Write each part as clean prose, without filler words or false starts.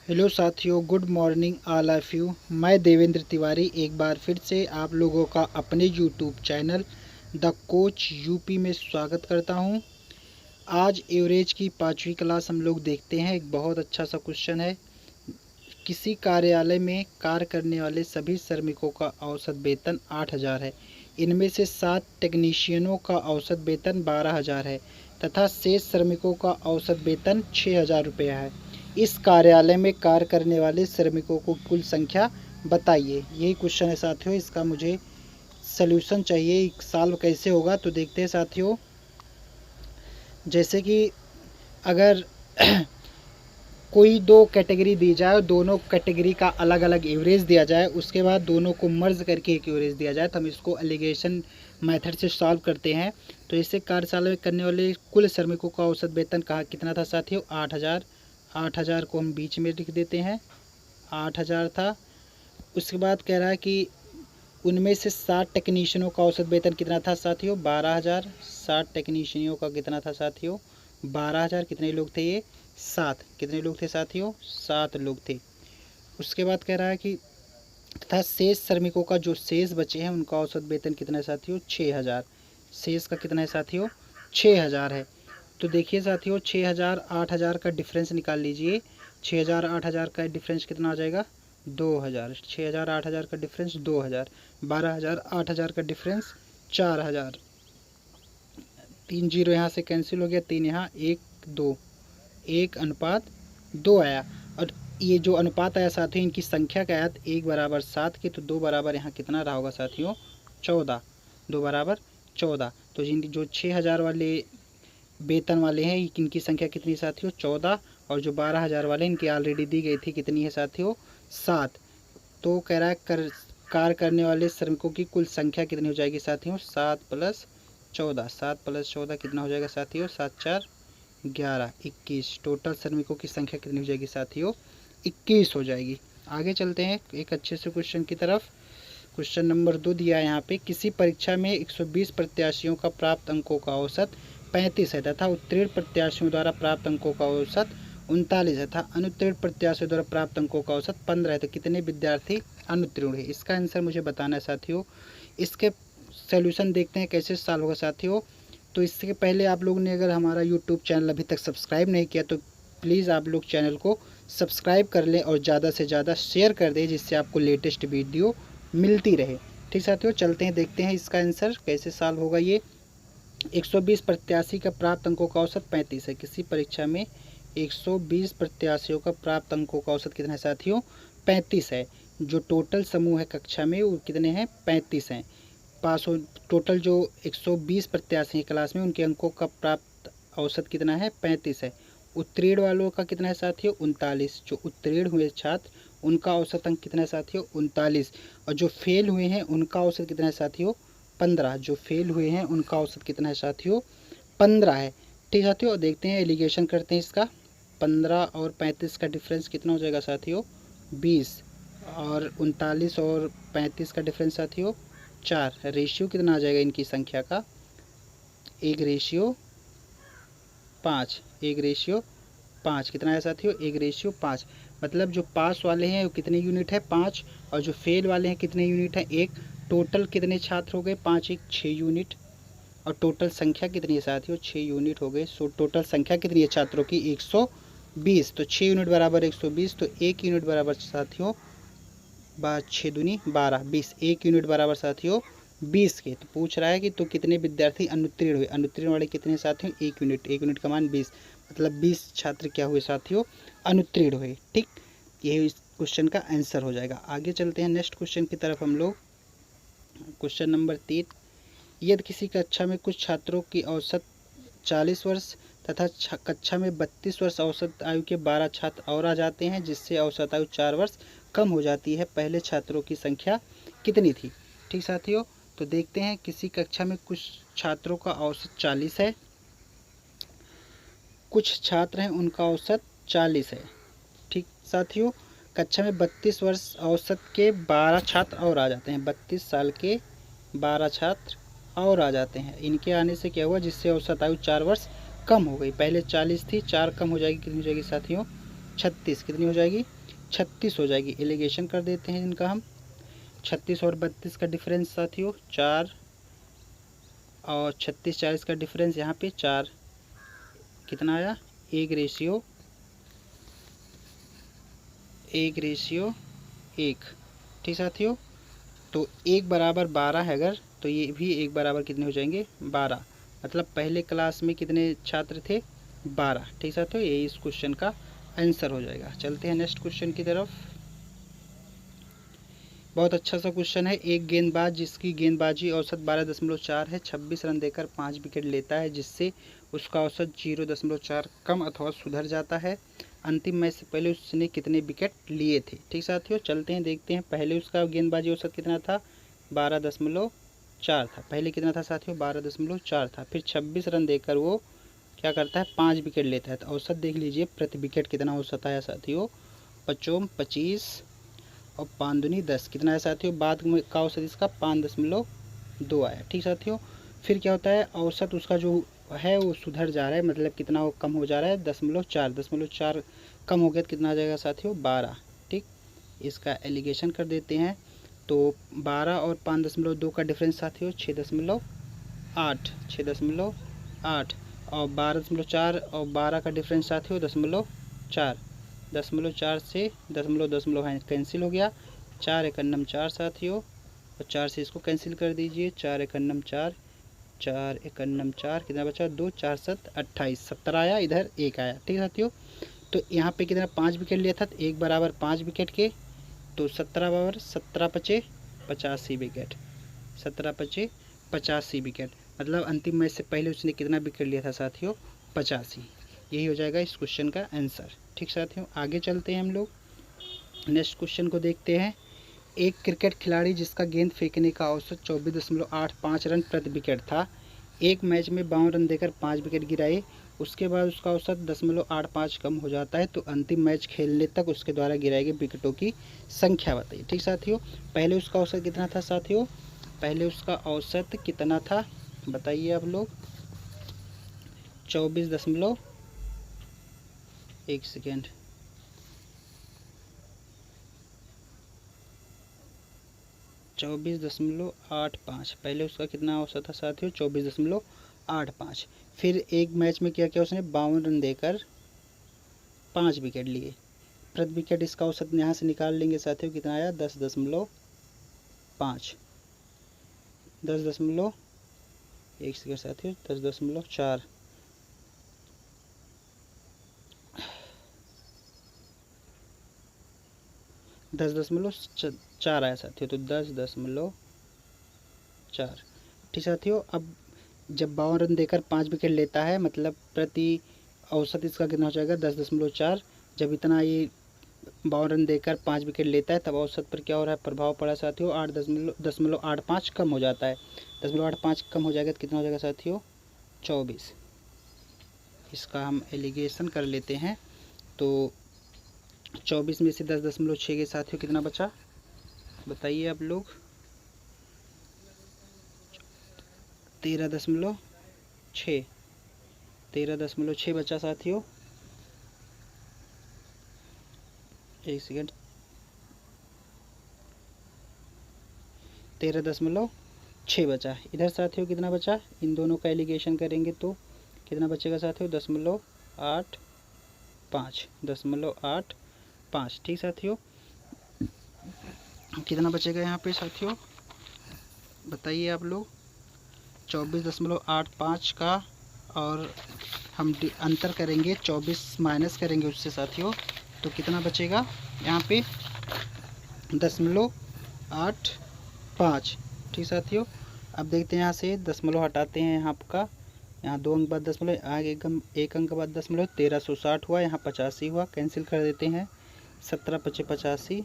Hello साथियों, good morning all of you. मैं देवेंद्र तिवारी एक बार फिर से आप लोगों का अपने YouTube channel the coach UP में स्वागत करता हूं। आज एवरेज की 5वीं क्लास हम लोग देखते हैं। एक बहुत अच्छा सा क्वेश्चन है। किसी कार्यालय में कार्य करने वाले सभी श्रमिकों का औसत वेतन 8,000 है। इनमें से 7 टेक्नीशियनों का औसत वेतन 12,000 है तथा शेष श्रमिकों का औसत वेतन 6,000 रुपया है। इस कार्यालय में कार्य करने वाले श्रमिकों को कुल संख्या बताइए। यही क्वेश्चन है साथियों। इसका मुझे सल्यूशन चाहिए। सॉल्व कैसे होगा तो देखते हैं साथियों। जैसे कि अगर कोई दो कैटेगरी दी जाए और दोनों कैटेगरी का अलग अलग एवरेज दिया जाए, उसके बाद दोनों को मर्ज करके एक एवरेज दिया जाए, तो हम इसको एलिगेशन मेथड से सॉल्व करते हैं। तो इससे कार्यशाला में करने वाले कुल श्रमिकों का औसत वेतन कहाँ कितना था साथियों? 8,000। 8,000 को हम बीच में लिख देते हैं, 8,000 था। उसके बाद कह रहा है कि उनमें से 60 टेक्नीशियनों का औसत वेतन कितना था साथियों? 12,000। 60 टेक्नीशियनों का कितना था साथियों? 12,000। कितने लोग थे ये? 7। कितने लोग थे साथियों? 7 लोग थे। उसके बाद कह रहा है कि तथा शेष श्रमिकों का जो शेष बचे हैं उनका औसत वेतन कितना है साथियों? 6,000। शेष का कितना है साथियों? 6,000 है। तो देखिए साथियों, 6,000 8,000 का डिफरेंस निकाल लीजिए। 6,000 8,000 का डिफरेंस कितना आ जाएगा? 2,000। 6,000 8,000 का डिफरेंस 2,000। 12,000 8,000 का डिफरेंस 4,000। 3 जीरो यहाँ से कैंसिल हो गया, 3 यहाँ, 1 2, 1:2 आया। और ये जो अनुपात आया साथियों, इनकी संख्या का आया 1 बराबर 7 की, तो 2 बराबर यहाँ कितना रहा होगा साथियों? 14। 2 बराबर 14। तो जिन जो 6,000 वाले वेतन वाले हैं, इनकी संख्या कितनी साथियों? 14। और जो 12,000 वाले इनकी ऑलरेडी दी गई थी, कितनी है साथियों? 7। तो कह रहा है कार्य करने वाले श्रमिकों की कुल संख्या कितनी हो जाएगी साथियों? 7 + 14। 7 + 14 कितना हो जाएगा साथियों? 7 4 11 21। टोटल श्रमिकों की संख्या कितनी हो जाएगी साथियों? 21 हो जाएगी। आगे चलते हैं एक अच्छे से क्वेश्चन की तरफ। क्वेश्चन नंबर 2 दिया है यहाँ पे। किसी परीक्षा में 120 प्रत्याशियों का प्राप्त अंकों का औसत 35 है तथा उत्तीर्ण प्रत्याशियों द्वारा प्राप्त अंकों का औसत 39 है तथा अनुत्तीर्ण प्रत्याशियों द्वारा प्राप्त अंकों का औसत 15 है, तो कितने विद्यार्थी अनुत्तीर्ण है? इसका आंसर मुझे बताना है साथियों। इसके सोल्यूशन देखते हैं कैसे सॉल्व होगा साथियों। तो इससे पहले आप लोगों ने अगर हमारा यूट्यूब चैनल अभी तक सब्सक्राइब नहीं किया तो प्लीज़ आप लोग चैनल को सब्सक्राइब कर लें और ज़्यादा से ज़्यादा शेयर कर दें, जिससे आपको लेटेस्ट वीडियो मिलती रहे। ठीक साथियों, चलते हैं देखते हैं इसका आंसर कैसे सॉल्व होगा। ये 120 प्रत्याशी का प्राप्त अंकों का औसत 35 है। किसी परीक्षा में 120 प्रत्याशियों का प्राप्त अंकों का औसत कितना है साथियों? 35 है। जो टोटल समूह है कक्षा में वो कितने हैं? 35 हैं। पास हो टोटल जो 120 प्रत्याशी हैं क्लास में, उनके अंकों का प्राप्त औसत कितना है? 35 है। उत्तीर्ण वालों का कितना है साथियों? 39। जो उत्तीर्ण हुए छात्र उनका औसत अंक कितना है साथियों? 39। और जो फेल हुए हैं उनका औसत कितना है साथियों? 15। जो फेल हुए हैं उनका औसत कितना है साथियों? 15 है। ठीक साथियों, देखते हैं एलिगेशन करते हैं इसका। 15 और 35 का डिफरेंस कितना हो जाएगा साथियों? 20। और 39 और 35 का डिफरेंस साथियों 4। रेशियो कितना आ जाएगा इनकी संख्या का? 1:5। 1:5 कितना है साथियों? 1:5। मतलब जो पास वाले हैं वो कितने यूनिट है? 5। और जो फेल वाले हैं कितने यूनिट है? 1। टोटल कितने छात्र हो गए? 5 1 6 यूनिट। और टोटल संख्या कितनी है साथियों? 6 यूनिट हो गए। सो टोटल संख्या कितनी है छात्रों की? 120। तो 6 यूनिट बराबर 120, तो 1 यूनिट बराबर साथियों 6 दूनी 12 20। 1 यूनिट बराबर साथियों 20 के। तो पूछ रहा है कि तो कितने विद्यार्थी अनुत्तीर्ण हुए? अनुत्तीर्ण वाले कितने साथियों? 1 यूनिट। 1 यूनिट का मान 20, मतलब 20 छात्र क्या हुए साथियों? अनुत्तीर्ण हुए। ठीक, यही इस क्वेश्चन का आंसर हो जाएगा। आगे चलते हैं नेक्स्ट क्वेश्चन की तरफ हम लोग। Question number 3। यदि किसी कक्षा में कुछ छात्रों की औसत 40 वर्ष तथा कक्षा में 32 वर्ष औसत आयु के 12 छात्र और आ जाते हैं, जिससे औसत आयु 4 वर्ष कम हो जाती है, पहले छात्रों की संख्या कितनी थी? ठीक साथियों, तो देखते हैं। किसी कक्षा में कुछ छात्रों का औसत 40 है, कुछ छात्र हैं उनका औसत 40 है। ठीक साथियों, कक्षा में 32 वर्ष औसत के 12 छात्र और आ जाते हैं। 32 साल के 12 छात्र और आ जाते हैं। इनके आने से क्या हुआ? जिससे औसत आयु 4 वर्ष कम हो गई। पहले 40 थी, 4 कम हो जाएगी, कितनी हो जाएगी साथियों? 36 कितनी हो जाएगी, 36 हो जाएगी। एलिगेशन कर देते हैं इनका हम। 36 और 32 का डिफरेंस साथियों 4, और 36 40 का डिफरेंस यहाँ पे 4, कितना आया, 1:1, ठीक साथियों। तो 1 बराबर 12 है अगर, तो ये भी 1 बराबर कितने हो जाएंगे, 12। मतलब पहले क्लास में कितने छात्र थे, 12, ठीक साथियों। यही इस क्वेश्चन का आंसर हो जाएगा। चलते हैं नेक्स्ट क्वेश्चन की तरफ। बहुत अच्छा सा क्वेश्चन है। एक गेंदबाज जिसकी गेंदबाजी औसत 12.4 है 26 रन देकर 5 विकेट लेता है, जिससे उसका औसत 0.4 कम अथवा सुधर जाता है। अंतिम मैच से पहले उसने कितने विकेट लिए थे, ठीक साथियों। चलते हैं देखते हैं। पहले उसका गेंदबाजी औसत कितना था, 12.4 था। पहले कितना था साथियों, 12.4 था। फिर 26 रन देकर वो क्या करता है, 5 विकेट लेता है। तो औसत देख लीजिए प्रति विकेट कितना औसत आया साथियों, 25 और 5 दूनी 10, कितना है साथियों, बाद में का औसत इसका 5.2 आया, ठीक साथियों। फिर क्या होता है, औसत उसका जो है वो सुधर जा रहा है, मतलब कितना वो कम हो जा रहा है, 0.4 कम हो गया तो कितना आ जाएगा साथियों, 12, ठीक। इसका एलिगेशन कर देते हैं। तो 12 और 5.2 का डिफरेंस साथियों 6.8, और 12.4 और 12 का डिफरेंस साथियों 0.4, 0.4 से दशमलव है कैंसिल हो गया, 4 एकन्नम 4 साथियों, और 4 से इसको कैंसिल कर दीजिए, 4 एकन्नम 4, 4 एकन्नम 4, कितना बचा, 2 4 7 28, 70 आया, इधर 1 आया, ठीक साथियों। तो यहाँ पे कितना 5 विकेट लिया था, तो 1 बराबर 5 विकेट के, तो 17 बराबर 17 पचे 85 विकेट, 17 पचे 85 विकेट। मतलब अंतिम मैच से पहले उसने कितना विकेट लिया था साथियों, 85। यही हो जाएगा इस क्वेश्चन का आंसर, ठीक साथियों। आगे चलते हैं हम लोग, नेक्स्ट क्वेश्चन को देखते हैं। एक क्रिकेट खिलाड़ी जिसका गेंद फेंकने का औसत 24.85 रन प्रति विकेट था, एक मैच में 52 रन देकर 5 विकेट गिराए, उसके बाद उसका औसत 0.85 कम हो जाता है, तो अंतिम मैच खेलने तक उसके द्वारा गिराए गए विकेटों की संख्या बताइए, ठीक साथियों। पहले उसका औसत कितना था साथियों, पहले उसका औसत कितना था बताइए आप लोग, 24 दशमलव, एक सेकेंड, 24.85, पहले उसका कितना औसत था साथियों, 24.85। फिर एक मैच में क्या किया उसने, 52 रन देकर 5 विकेट लिए, प्रति विकेट इसका औसत यहाँ से निकाल लेंगे साथियों, कितना आया, 10.5, 10. एक सेकेंड साथियों, 10.4, 10.4 आया साथियों, तो 10.4, ठीक साथियों। अब जब 52 रन देकर 5 विकेट लेता है, मतलब प्रति औसत इसका कितना हो जाएगा, 10.4। जब इतना ये 52 रन देकर 5 विकेट लेता है, तब औसत पर क्या हो रहा है, प्रभाव पड़ा साथियों, 8.85 कम हो जाता है, 0.85 कम हो जाएगा तो कितना हो जाएगा साथियों, 24। इसका हम एलिगेशन कर लेते हैं। तो 24 में से 10.6 के साथियों कितना बचा बताइए आप लोग, 13.6, 13.6 बचा साथियों, एक सेकेंड, 13.6 बचा। इधर साथियों कितना बचा, इन दोनों का एलिगेशन करेंगे तो कितना बचेगा साथियों, 0.85, ठीक साथियों। कितना बचेगा यहाँ पे साथियों बताइए आप लोग, 24.85 का, और हम अंतर करेंगे, 24 माइनस करेंगे उससे साथियों, तो कितना बचेगा यहाँ पे, 0.85, ठीक साथियों। अब देखते हैं यहाँ से दशमलव हटाते हैं, यहाँ का, यहाँ 2 अंक बाद दशमलव, आगे एक अंक बाद दशमलव, 1360 हुआ, यहाँ 85 हुआ, कैंसिल कर देते हैं, 17 पचे 85,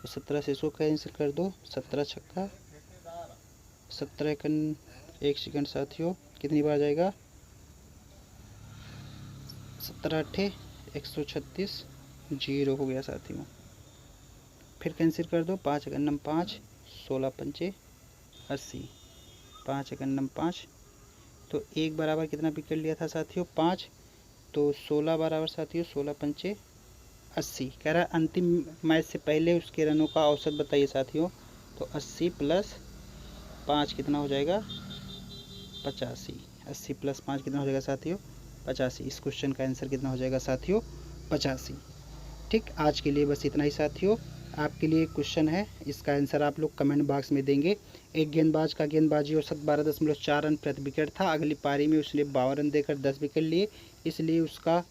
17 से इसको कैंसिल कर दो, 17 छक्का 17 एक सेकंड साथियों, कितनी बार जाएगा, 17 अट्ठे 136, 0 हो गया साथियों। फिर कैंसिल कर दो, 5 एकन्नम 5, 16 पंचे 80, 5 एकन्नम 5, तो एक बराबर कितना विकेट लिया था साथियों, 5, तो 16 बराबर साथियों 16 पंचे 80 कह रहा है अंतिम मैच से पहले उसके रनों का औसत बताइए साथियों। तो 80 प्लस 5 कितना हो जाएगा 85। 80 प्लस 5 कितना हो जाएगा साथियों 85। इस क्वेश्चन का आंसर कितना हो जाएगा साथियों 85। ठीक, आज के लिए बस इतना ही साथियों। आपके लिए एक क्वेश्चन है, इसका आंसर आप लोग कमेंट बॉक्स में देंगे। एक गेंदबाज का गेंदबाजी औसत 12.4 रन प्रति विकेट था। अगली पारी में उसने 52 रन देकर 10 विकेट लिए, इसलिए उसका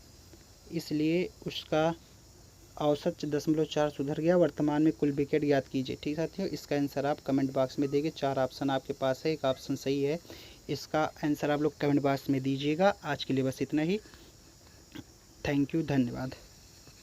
औसत 0.4 सुधर गया। वर्तमान में कुल विकेट ज्ञात कीजिए। ठीक साथियों, इसका आंसर आप कमेंट बॉक्स में देंगे। 4 ऑप्शन आपके पास है, एक ऑप्शन सही है। इसका आंसर आप लोग कमेंट बॉक्स में दीजिएगा। आज के लिए बस इतना ही। थैंक यू, धन्यवाद।